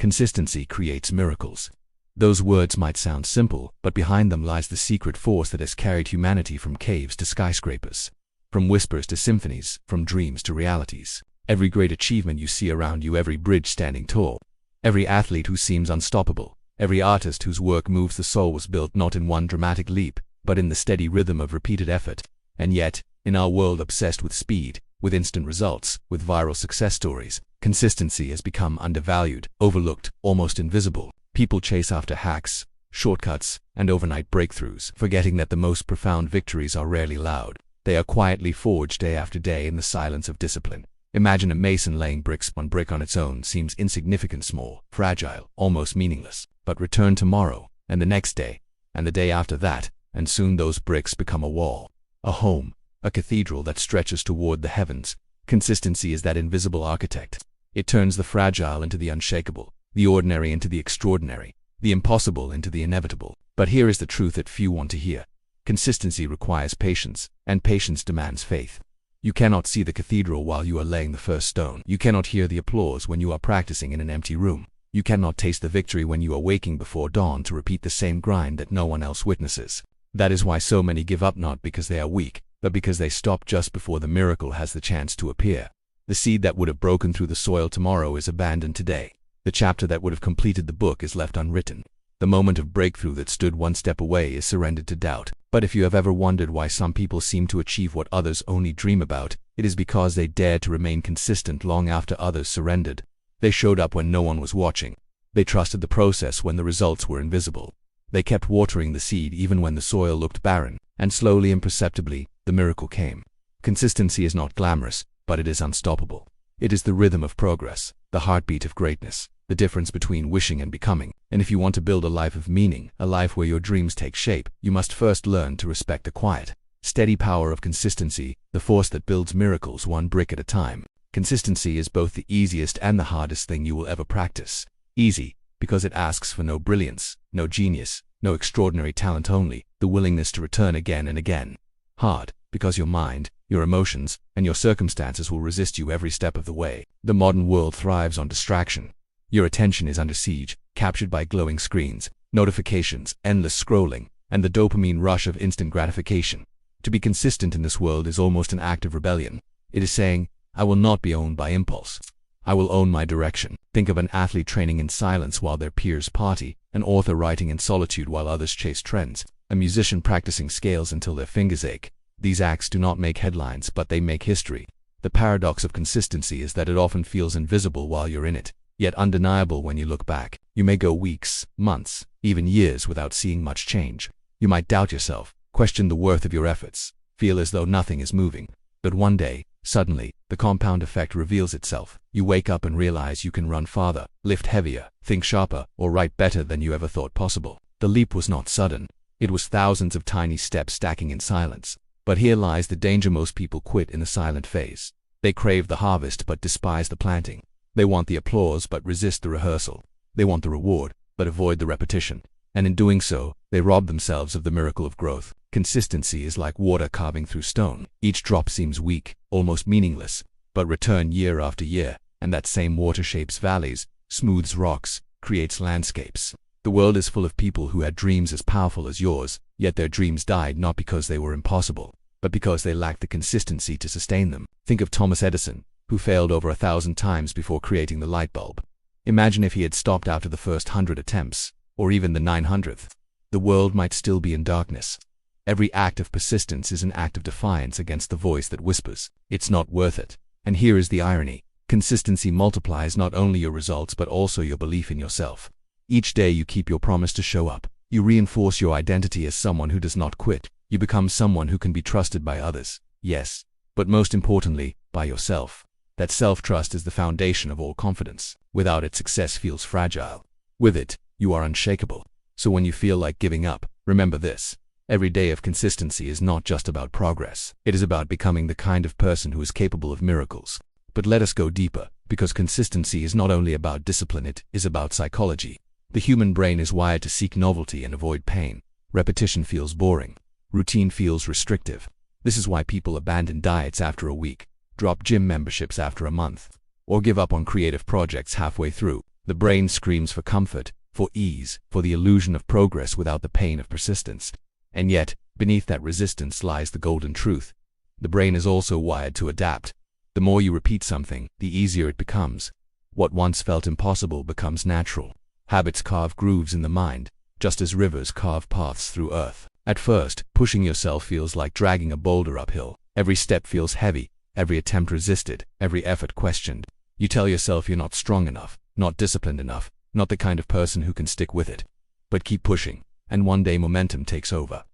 Consistency creates miracles. Those words might sound simple, but behind them lies the secret force that has carried humanity from caves to skyscrapers, from whispers to symphonies, from dreams to realities. Every great achievement you see around you, every bridge standing tall, every athlete who seems unstoppable, every artist whose work moves the soul was built not in one dramatic leap, but in the steady rhythm of repeated effort. And yet, in our world obsessed with speed, with instant results, with viral success stories, consistency has become undervalued, overlooked, almost invisible. People chase after hacks, shortcuts, and overnight breakthroughs, forgetting that the most profound victories are rarely loud. They are quietly forged day after day in the silence of discipline. Imagine a mason laying bricks. One brick on its own seems insignificant, small, fragile, almost meaningless. But return tomorrow, and the next day, and the day after that, and soon those bricks become a wall, a home, a cathedral that stretches toward the heavens. Consistency is that invisible architect. It turns the fragile into the unshakable, the ordinary into the extraordinary, the impossible into the inevitable. But here is the truth that few want to hear. Consistency requires patience, and patience demands faith. You cannot see the cathedral while you are laying the first stone. You cannot hear the applause when you are practicing in an empty room. You cannot taste the victory when you are waking before dawn to repeat the same grind that no one else witnesses. That is why so many give up, not because they are weak, but because they stop just before the miracle has the chance to appear. The seed that would have broken through the soil tomorrow is abandoned today. The chapter that would have completed the book is left unwritten. The moment of breakthrough that stood one step away is surrendered to doubt. But if you have ever wondered why some people seem to achieve what others only dream about, it is because they dared to remain consistent long after others surrendered. They showed up when no one was watching. They trusted the process when the results were invisible. They kept watering the seed even when the soil looked barren, and slowly, imperceptibly, the miracle came. Consistency is not glamorous, but it is unstoppable. It is the rhythm of progress, the heartbeat of greatness, the difference between wishing and becoming. And if you want to build a life of meaning, a life where your dreams take shape, you must first learn to respect the quiet, steady power of consistency, the force that builds miracles one brick at a time. Consistency is both the easiest and the hardest thing you will ever practice. Easy, because it asks for no brilliance, no genius, no extraordinary talent, only the willingness to return again and again. Hard, because your mind, your emotions, and your circumstances will resist you every step of the way. The modern world thrives on distraction. Your attention is under siege, captured by glowing screens, notifications, endless scrolling, and the dopamine rush of instant gratification. To be consistent in this world is almost an act of rebellion. It is saying, I will not be owned by impulse. I will own my direction. Think of an athlete training in silence while their peers party, an author writing in solitude while others chase trends, a musician practicing scales until their fingers ache. These acts do not make headlines, but they make history. The paradox of consistency is that it often feels invisible while you're in it, yet undeniable when you look back. You may go weeks, months, even years without seeing much change. You might doubt yourself, question the worth of your efforts, feel as though nothing is moving. But one day, suddenly, the compound effect reveals itself. You wake up and realize you can run farther, lift heavier, think sharper, or write better than you ever thought possible. The leap was not sudden. It was thousands of tiny steps stacking in silence. But here lies the danger: most people quit in the silent phase. They crave the harvest but despise the planting. They want the applause but resist the rehearsal. They want the reward but avoid the repetition. And in doing so, they rob themselves of the miracle of growth. Consistency is like water carving through stone. Each drop seems weak, almost meaningless, but return year after year, and that same water shapes valleys, smooths rocks, creates landscapes. The world is full of people who had dreams as powerful as yours, yet their dreams died not because they were impossible, but because they lacked the consistency to sustain them. Think of Thomas Edison, who failed over 1,000 times before creating the light bulb. Imagine if he had stopped after the first 100 attempts, or even the 900th. The world might still be in darkness. Every act of persistence is an act of defiance against the voice that whispers, "It's not worth it." And here is the irony. Consistency multiplies not only your results but also your belief in yourself. Each day you keep your promise to show up. You reinforce your identity as someone who does not quit. You become someone who can be trusted by others. Yes, but most importantly, by yourself. That self-trust is the foundation of all confidence. Without it, success feels fragile. With it, you are unshakable. So when you feel like giving up, remember this. Every day of consistency is not just about progress. It is about becoming the kind of person who is capable of miracles. But let us go deeper, because consistency is not only about discipline, it is about psychology. The human brain is wired to seek novelty and avoid pain. Repetition feels boring. Routine feels restrictive. This is why people abandon diets after a week, drop gym memberships after a month, or give up on creative projects halfway through. The brain screams for comfort, for ease, for the illusion of progress without the pain of persistence. And yet, beneath that resistance lies the golden truth. The brain is also wired to adapt. The more you repeat something, the easier it becomes. What once felt impossible becomes natural. Habits carve grooves in the mind, just as rivers carve paths through earth. At first, pushing yourself feels like dragging a boulder uphill. Every step feels heavy, every attempt resisted, every effort questioned. You tell yourself you're not strong enough, not disciplined enough, not the kind of person who can stick with it. But keep pushing, and one day momentum takes over.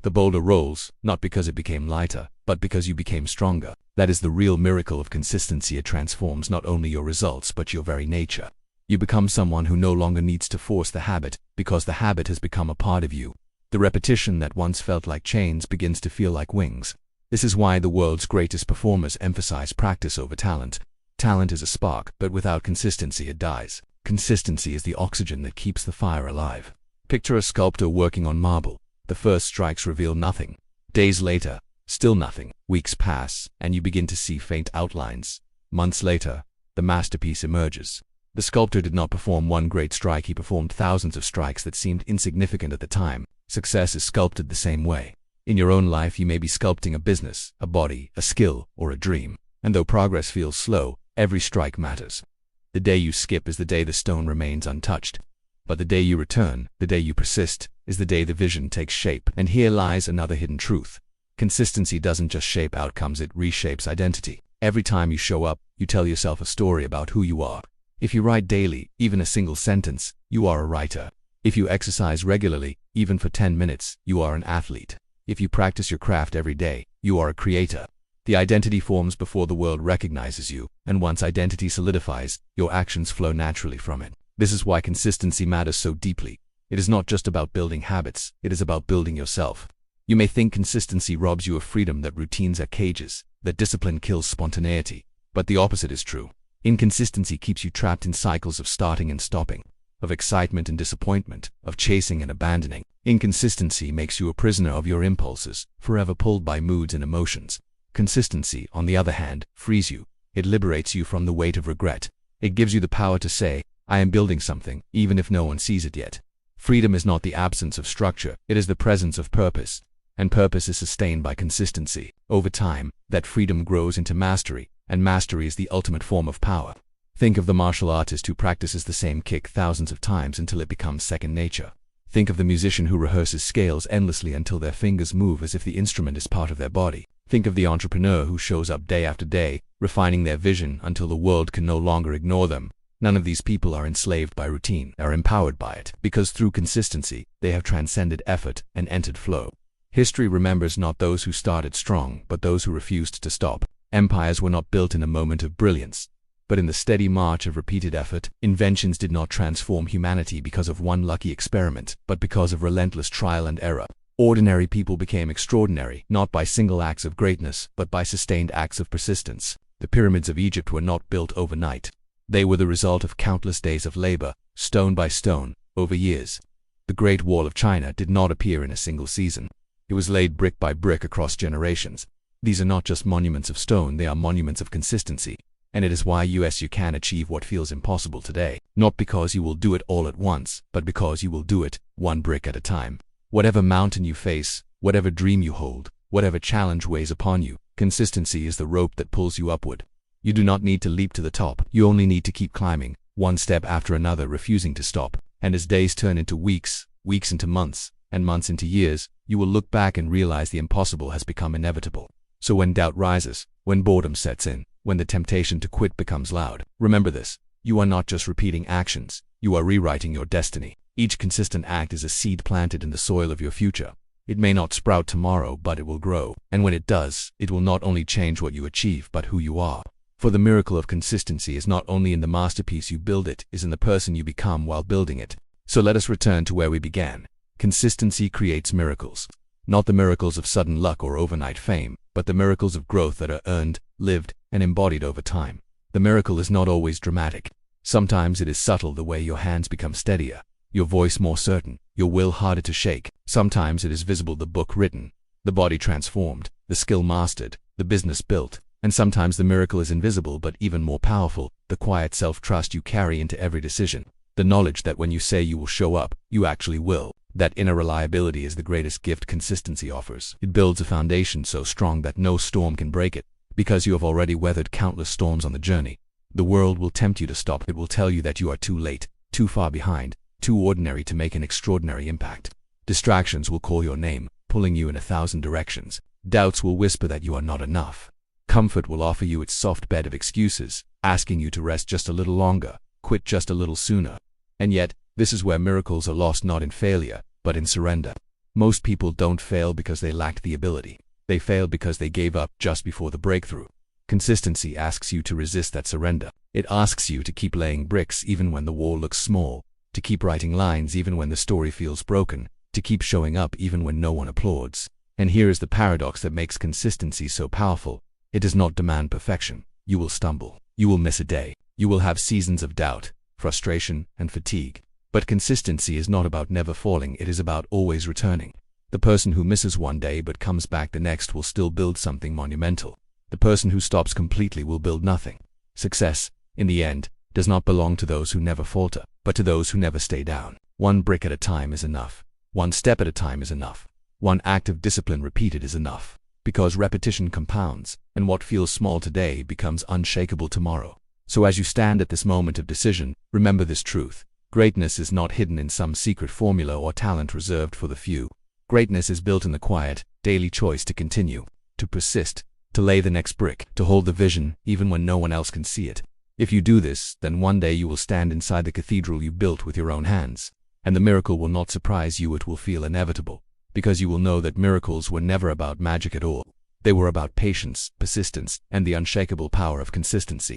The boulder rolls, not because it became lighter, but because you became stronger. That is the real miracle of consistency. It transforms not only your results but your very nature. You become someone who no longer needs to force the habit, because the habit has become a part of you. The repetition that once felt like chains begins to feel like wings. This is why the world's greatest performers emphasize practice over talent. Talent is a spark, but without consistency it dies. Consistency is the oxygen that keeps the fire alive. Picture a sculptor working on marble. The first strikes reveal nothing. Days later, still nothing. Weeks pass, and you begin to see faint outlines. Months later, the masterpiece emerges. The sculptor did not perform one great strike, he performed thousands of strikes that seemed insignificant at the time. Success is sculpted the same way. In your own life, you may be sculpting a business, a body, a skill, or a dream. And though progress feels slow, every strike matters. The day you skip is the day the stone remains untouched. But the day you return, the day you persist, is the day the vision takes shape. And here lies another hidden truth. Consistency doesn't just shape outcomes, it reshapes identity. Every time you show up, you tell yourself a story about who you are. If you write daily, even a single sentence, you are a writer. If you exercise regularly, even for 10 minutes, you are an athlete. If you practice your craft every day, you are a creator. The identity forms before the world recognizes you, and once identity solidifies, your actions flow naturally from it. This is why consistency matters so deeply. It is not just about building habits, it is about building yourself. You may think consistency robs you of freedom, that routines are cages, that discipline kills spontaneity. But the opposite is true. Inconsistency keeps you trapped in cycles of starting and stopping, of excitement and disappointment, of chasing and abandoning. Inconsistency makes you a prisoner of your impulses, forever pulled by moods and emotions. Consistency, on the other hand, frees you. It liberates you from the weight of regret. It gives you the power to say, I am building something, even if no one sees it yet. Freedom is not the absence of structure, it is the presence of purpose. And purpose is sustained by consistency. Over time, that freedom grows into mastery, and mastery is the ultimate form of power. Think of the martial artist who practices the same kick thousands of times until it becomes second nature. Think of the musician who rehearses scales endlessly until their fingers move as if the instrument is part of their body. Think of the entrepreneur who shows up day after day, refining their vision until the world can no longer ignore them. None of these people are enslaved by routine, they are empowered by it, because through consistency, they have transcended effort and entered flow. History remembers not those who started strong, but those who refused to stop. Empires were not built in a moment of brilliance, but in the steady march of repeated effort. Inventions did not transform humanity because of one lucky experiment, but because of relentless trial and error. Ordinary people became extraordinary, not by single acts of greatness, but by sustained acts of persistence. The pyramids of Egypt were not built overnight. They were the result of countless days of labor, stone by stone, over years. The Great Wall of China did not appear in a single season. It was laid brick by brick across generations. These are not just monuments of stone, they are monuments of consistency. And it is why you can achieve what feels impossible today. Not because you will do it all at once, but because you will do it, one brick at a time. Whatever mountain you face, whatever dream you hold, whatever challenge weighs upon you, consistency is the rope that pulls you upward. You do not need to leap to the top, you only need to keep climbing, one step after another, refusing to stop. And as days turn into weeks, weeks into months, and months into years, you will look back and realize the impossible has become inevitable. So when doubt rises, when boredom sets in, when the temptation to quit becomes loud, remember this: you are not just repeating actions, you are rewriting your destiny. Each consistent act is a seed planted in the soil of your future. It may not sprout tomorrow, but it will grow. And when it does, it will not only change what you achieve, but who you are. For the miracle of consistency is not only in the masterpiece you build, it is in the person you become while building it. So let us return to where we began. Consistency creates miracles. Not the miracles of sudden luck or overnight fame, but the miracles of growth that are earned, lived, and embodied over time. The miracle is not always dramatic. Sometimes it is subtle, the way your hands become steadier, your voice more certain, your will harder to shake. Sometimes it is visible, the book written, the body transformed, the skill mastered, the business built. And sometimes the miracle is invisible, but even more powerful, the quiet self-trust you carry into every decision. The knowledge that when you say you will show up, you actually will. That inner reliability is the greatest gift consistency offers. It builds a foundation so strong that no storm can break it, because you have already weathered countless storms on the journey. The world will tempt you to stop. It will tell you that you are too late, too far behind, too ordinary to make an extraordinary impact. Distractions will call your name, pulling you in 1,000 directions. Doubts will whisper that you are not enough. Comfort will offer you its soft bed of excuses, asking you to rest just a little longer, quit just a little sooner. And yet, this is where miracles are lost, not in failure, but in surrender. Most people don't fail because they lacked the ability. They failed because they gave up just before the breakthrough. Consistency asks you to resist that surrender. It asks you to keep laying bricks even when the wall looks small, to keep writing lines even when the story feels broken, to keep showing up even when no one applauds. And here is the paradox that makes consistency so powerful. It does not demand perfection. You will stumble. You will miss a day. You will have seasons of doubt, frustration, and fatigue. But consistency is not about never falling. It is about always returning. The person who misses one day but comes back the next will still build something monumental. The person who stops completely will build nothing. Success, in the end, does not belong to those who never falter, but to those who never stay down. One brick at a time is enough. One step at a time is enough. One act of discipline repeated is enough. Because repetition compounds, and what feels small today becomes unshakable tomorrow. So as you stand at this moment of decision, remember this truth. Greatness is not hidden in some secret formula or talent reserved for the few. Greatness is built in the quiet, daily choice to continue, to persist, to lay the next brick, to hold the vision even when no one else can see it. If you do this, then one day you will stand inside the cathedral you built with your own hands. And the miracle will not surprise you, it will feel inevitable. Because you will know that miracles were never about magic at all. They were about patience, persistence, and the unshakable power of consistency.